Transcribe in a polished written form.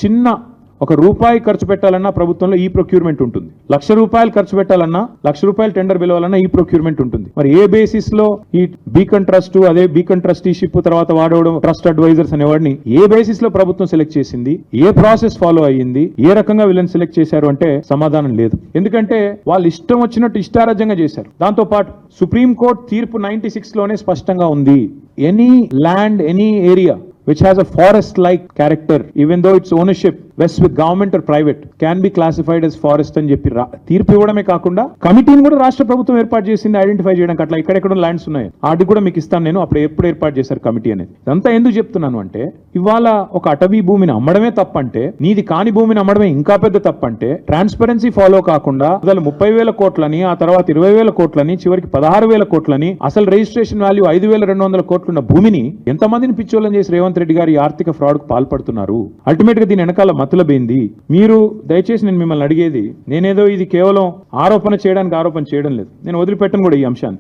చిన్న ఒక రూపాయి ఖర్చు పెట్టాలన్నా ప్రభుత్వంలో ఈ ప్రొక్యూర్మెంట్ ఉంటుంది. ₹1,00,000 ఖర్చు పెట్టాలన్నా ₹1,00,000 టెండర్ పిలవాలన్నా ఈ ప్రొక్యూర్మెంట్ ఉంటుంది. మరి ఏ బేసిస్ లో ఈ బీకన్ ట్రస్ట్, అదే బీకన్ ట్రస్టీషిప్ తర్వాత వాడవడం ట్రస్ట్ అడ్వైజర్స్ అనేవాడిని ఏ బేసిస్ లో ప్రభుత్వం సెలెక్ట్ చేసింది, ఏ ప్రాసెస్ ఫాలో అయ్యింది, ఏ రకంగా వీళ్ళని సెలెక్ట్ చేశారు అంటే సమాధానం లేదు. ఎందుకంటే వాళ్ళు ఇష్టం వచ్చినట్టు ఇష్టారాజ్యంగా చేశారు. దాంతో పాటు సుప్రీంకోర్టు తీర్పు 96 లోనే స్పష్టంగా ఉంది, any land, any area which has a forest-like character, even though its ownership vests with government or private, can be classified as forest అని చెప్పి తీర్పు ఇవ్వడమే కాకుండా కమిటీని కూడా రాష్ట్ర ప్రభుత్వం ఏర్పాటు చేసింది ఐడెంటిఫై చేయడానికి. అట్లా ఎక్కడెక్కడ ల్యాండ్స్ ఉన్నాయి వాటి కూడా మీకు ఇస్తాను నేను, అప్పుడు ఎప్పుడు ఏర్పాటు చేశారు కమిటీ అనేది. ఇదంతా ఎందుకు చెప్తున్నాను అంటే, ఇవాళ ఒక అటవీ భూమిని అమ్మడమే తప్పంటే, నీది కాని భూమిని అమ్మడమే ఇంకా పెద్ద తప్పంటే, ట్రాన్స్పరెన్సీ ఫాలో కాకుండా అసలు 30,000 కోట్లని, ఆ తర్వాత 20,000 కోట్లని, చివరికి 16,000 కోట్లని, అసలు రిజిస్ట్రేషన్ వాల్యూ 5,200 కోట్లున్న భూమిని ఎంతమందిని పిచ్చోళ్ళని చేసి రేవంత్ రెడ్డి గారు ఈ ఆర్థిక ఫ్రాడ్ కు పాల్పడుతున్నారు. అల్టిమేట్ గా దీని వెనకాల మతలబేంది. మీరు దయచేసి నేను మిమ్మల్ని అడిగేది, నేనేదో ఇది కేవలం ఆరోపణ చేయడం లేదు, నేను వదిలిపెట్టను కూడా ఈ అంశాన్ని.